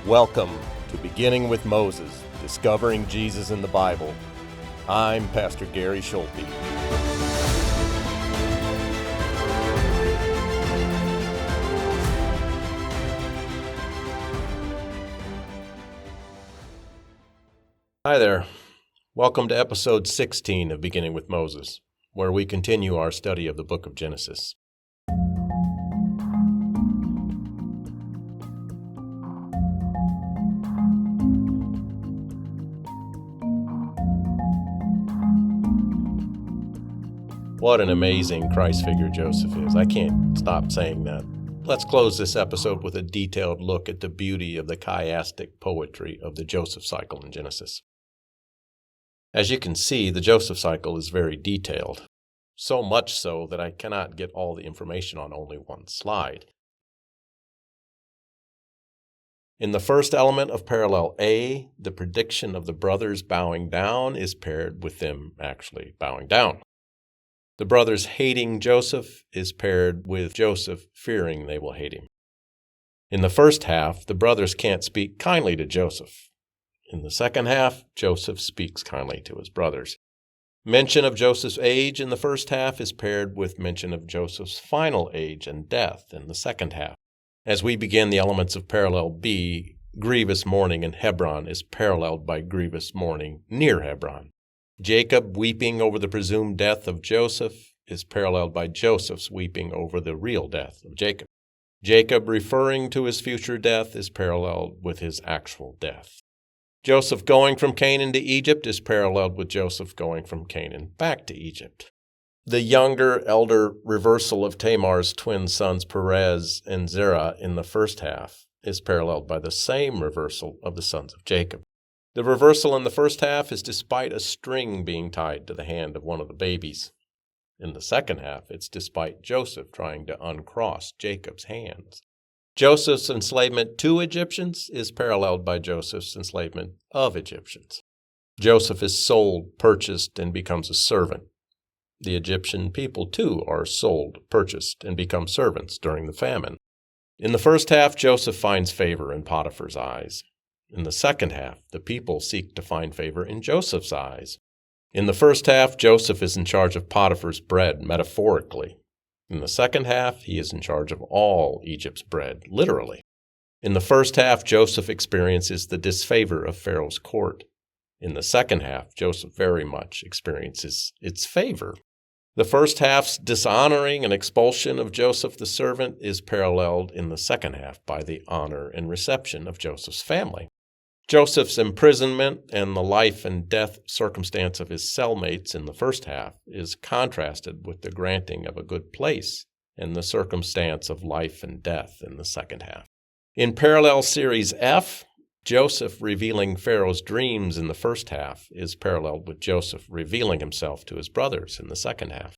Welcome to Beginning with Moses, Discovering Jesus in the Bible. I'm Pastor Gary Schulte. Hi there. Welcome to episode 16 of Beginning with Moses, where we continue our study of the book of Genesis. What an amazing Christ figure Joseph is. I can't stop saying that. Let's close this episode with a detailed look at the beauty of the chiastic poetry of the Joseph cycle in Genesis. As you can see, the Joseph cycle is very detailed, so much so that I cannot get all the information on only one slide. In the first element of parallel A, the prediction of the brothers bowing down is paired with them actually bowing down. The brothers hating Joseph is paired with Joseph fearing they will hate him. In the first half, the brothers can't speak kindly to Joseph. In the second half, Joseph speaks kindly to his brothers. Mention of Joseph's age in the first half is paired with mention of Joseph's final age and death in the second half. As we begin the elements of parallel B, grievous mourning in Hebron is paralleled by grievous mourning near Hebron. Jacob weeping over the presumed death of Joseph is paralleled by Joseph's weeping over the real death of Jacob. Jacob referring to his future death is paralleled with his actual death. Joseph going from Canaan to Egypt is paralleled with Joseph going from Canaan back to Egypt. The younger-elder reversal of Tamar's twin sons Perez and Zerah in the first half is paralleled by the same reversal of the sons of Jacob. The reversal in the first half is despite a string being tied to the hand of one of the babies. In the second half, it's despite Joseph trying to uncross Jacob's hands. Joseph's enslavement to Egyptians is paralleled by Joseph's enslavement of Egyptians. Joseph is sold, purchased, and becomes a servant. The Egyptian people, too, are sold, purchased, and become servants during the famine. In the first half, Joseph finds favor in Potiphar's eyes. In the second half, the people seek to find favor in Joseph's eyes. In the first half, Joseph is in charge of Potiphar's bread, metaphorically. In the second half, he is in charge of all Egypt's bread, literally. In the first half, Joseph experiences the disfavor of Pharaoh's court. In the second half, Joseph very much experiences its favor. The first half's dishonoring and expulsion of Joseph the servant is paralleled in the second half by the honor and reception of Joseph's family. Joseph's imprisonment and the life and death circumstance of his cellmates in the first half is contrasted with the granting of a good place and the circumstance of life and death in the second half. In parallel series F, Joseph revealing Pharaoh's dreams in the first half is paralleled with Joseph revealing himself to his brothers in the second half.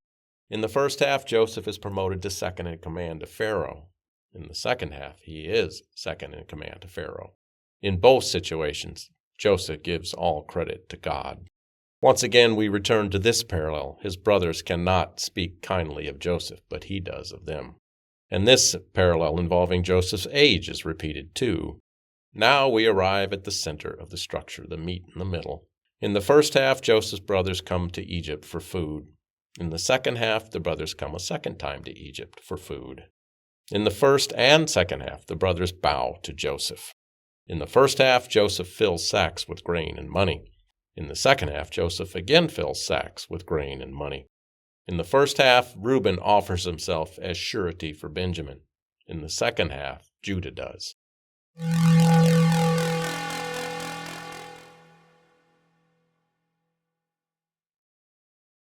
In the first half, Joseph is promoted to second in command to Pharaoh. In the second half, he is second in command to Pharaoh. In both situations, Joseph gives all credit to God. Once again, we return to this parallel. His brothers cannot speak kindly of Joseph, but he does of them. And this parallel involving Joseph's age is repeated too. Now we arrive at the center of the structure, the meat in the middle. In the first half, Joseph's brothers come to Egypt for food. In the second half, the brothers come a second time to Egypt for food. In the first and second half, the brothers bow to Joseph. In the first half, Joseph fills sacks with grain and money. In the second half, Joseph again fills sacks with grain and money. In the first half, Reuben offers himself as surety for Benjamin. In the second half, Judah does.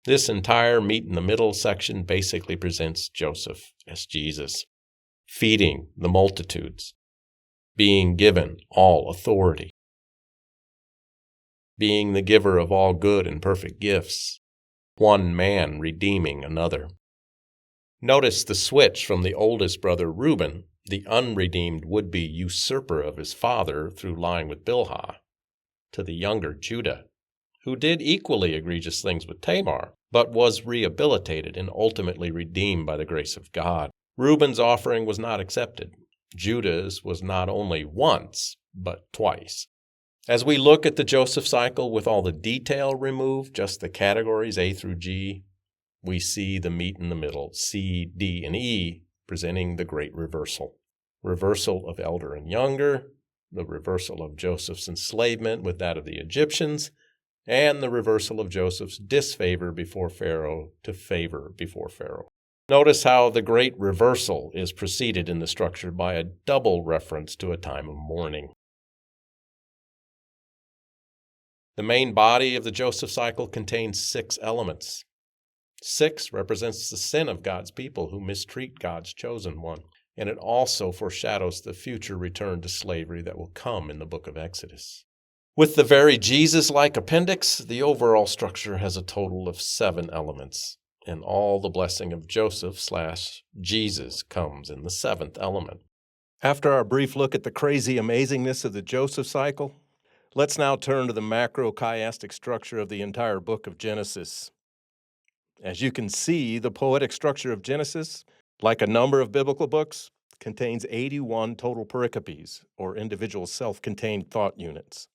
This entire meat in the middle section basically presents Joseph as Jesus, feeding the multitudes, being given all authority, being the giver of all good and perfect gifts, one man redeeming another. Notice the switch from the oldest brother Reuben, the unredeemed would-be usurper of his father through lying with Bilhah, to the younger Judah, who did equally egregious things with Tamar, but was rehabilitated and ultimately redeemed by the grace of God. Reuben's offering was not accepted. Judah's was not only once, but twice. As we look at the Joseph cycle with all the detail removed, just the categories A through G, we see the meat in the middle, C, D, and E, presenting the great reversal. Reversal of elder and younger, the reversal of Joseph's enslavement with that of the Egyptians, and the reversal of Joseph's disfavor before Pharaoh to favor before Pharaoh. Notice how the great reversal is preceded in the structure by a double reference to a time of mourning. The main body of the Joseph cycle contains 6 elements. 6 represents the sin of God's people who mistreat God's chosen one, and it also foreshadows the future return to slavery that will come in the book of Exodus. With the very Jesus-like appendix, the overall structure has a total of 7 elements, and all the blessing of Joseph/Jesus comes in the 7th element. After our brief look at the crazy amazingness of the Joseph cycle, let's now turn to the macro-chiastic structure of the entire book of Genesis. As you can see, the poetic structure of Genesis, like a number of biblical books, contains 81 total pericopes, or individual self-contained thought units.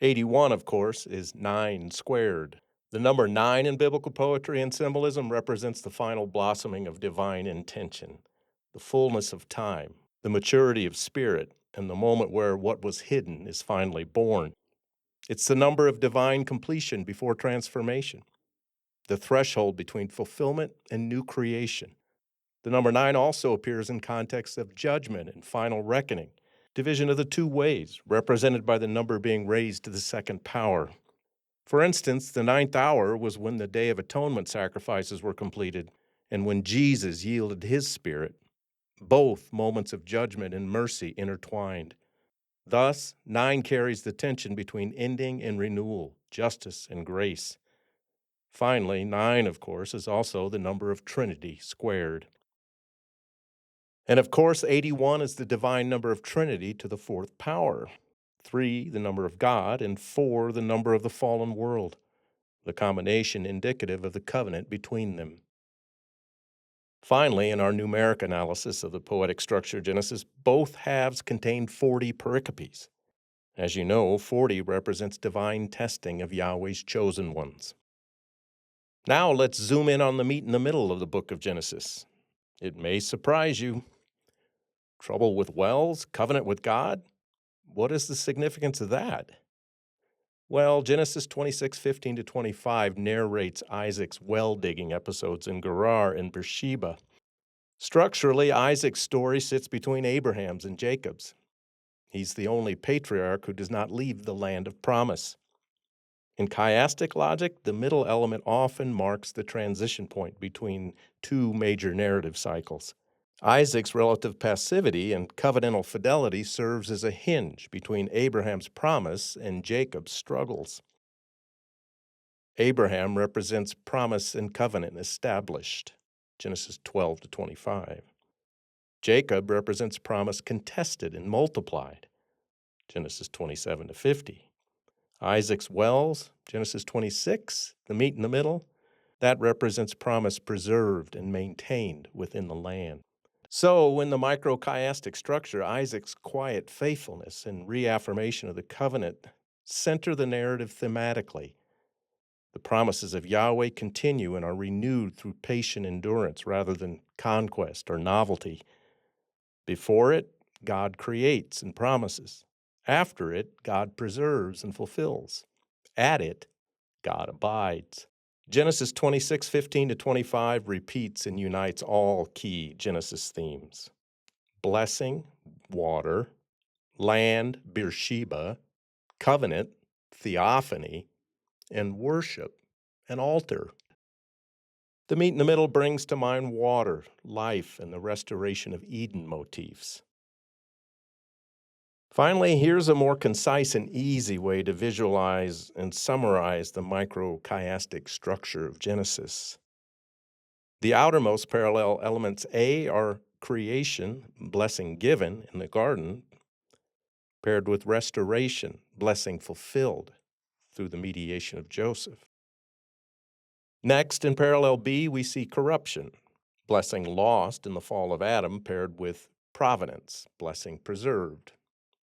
81, of course, is 9 squared. The number 9 in biblical poetry and symbolism represents the final blossoming of divine intention, the fullness of time, the maturity of spirit, and the moment where what was hidden is finally born. It's the number of divine completion before transformation, the threshold between fulfillment and new creation. The number 9 also appears in context of judgment and final reckoning, division of the 2 ways, represented by the number being raised to the 2nd power. For instance, the 9th hour was when the Day of Atonement sacrifices were completed and when Jesus yielded his spirit, both moments of judgment and mercy intertwined. Thus, 9 carries the tension between ending and renewal, justice and grace. Finally, 9, of course, is also the number of Trinity squared. And of course, 81 is the divine number of Trinity to the 4th power. 3, the number of God, and 4, the number of the fallen world, the combination indicative of the covenant between them. Finally, in our numeric analysis of the poetic structure of Genesis, both halves contain 40 pericopes. As you know, 40 represents divine testing of Yahweh's chosen ones. Now let's zoom in on the meat in the middle of the book of Genesis. It may surprise you. Trouble with wells, covenant with God? What is the significance of that? Well, Genesis 26:15-25 narrates Isaac's well-digging episodes in Gerar and Beersheba. Structurally, Isaac's story sits between Abraham's and Jacob's. He's the only patriarch who does not leave the land of promise. In chiastic logic, the middle element often marks the transition point between 2 major narrative cycles. Isaac's relative passivity and covenantal fidelity serves as a hinge between Abraham's promise and Jacob's struggles. Abraham represents promise and covenant established, Genesis 12-25. Jacob represents promise contested and multiplied, Genesis 27-50. Isaac's wells, Genesis 26, the meat in the middle, that represents promise preserved and maintained within the land. So, in the macro-chiastic structure, Isaac's quiet faithfulness and reaffirmation of the covenant center the narrative thematically. The promises of Yahweh continue and are renewed through patient endurance rather than conquest or novelty. Before it, God creates and promises. After it, God preserves and fulfills. At it, God abides. Genesis 26:15-25 repeats and unites all key Genesis themes: blessing, water; land, Beersheba; covenant, theophany; and worship, an altar. The meat in the middle brings to mind water, life, and the restoration of Eden motifs. Finally, here's a more concise and easy way to visualize and summarize the macro-chiastic structure of Genesis. The outermost parallel elements A are creation, blessing given in the garden, paired with restoration, blessing fulfilled through the mediation of Joseph. Next, in parallel B, we see corruption, blessing lost in the fall of Adam, paired with providence, blessing preserved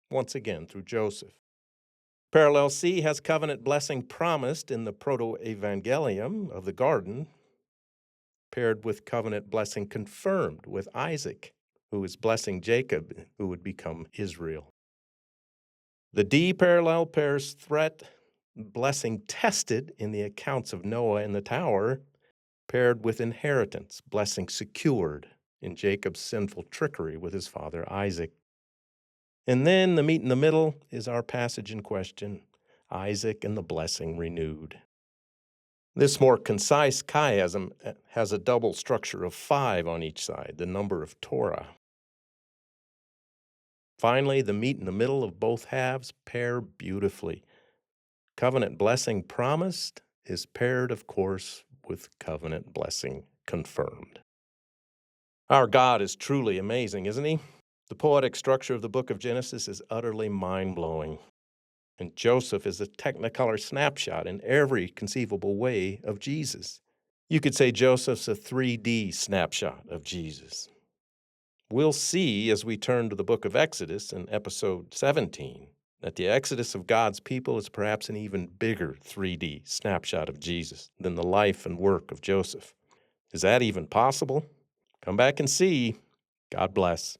once again through Joseph. Parallel C has covenant blessing promised in the proto-evangelium of the garden, paired with covenant blessing confirmed with Isaac, who is blessing Jacob, who would become Israel. The D parallel pairs threat blessing tested in the accounts of Noah and the tower, paired with inheritance blessing secured in Jacob's sinful trickery with his father Isaac. And then the meet in the middle is our passage in question, Isaac and the blessing renewed. This more concise chiasm has a double structure of 5 on each side, the number of Torah. Finally, the meet in the middle of both halves pair beautifully. Covenant blessing promised is paired, of course, with covenant blessing confirmed. Our God is truly amazing, isn't he? The poetic structure of the book of Genesis is utterly mind-blowing. And Joseph is a technicolor snapshot in every conceivable way of Jesus. You could say Joseph's a 3D snapshot of Jesus. We'll see as we turn to the book of Exodus in episode 17 that the exodus of God's people is perhaps an even bigger 3D snapshot of Jesus than the life and work of Joseph. Is that even possible? Come back and see. God bless.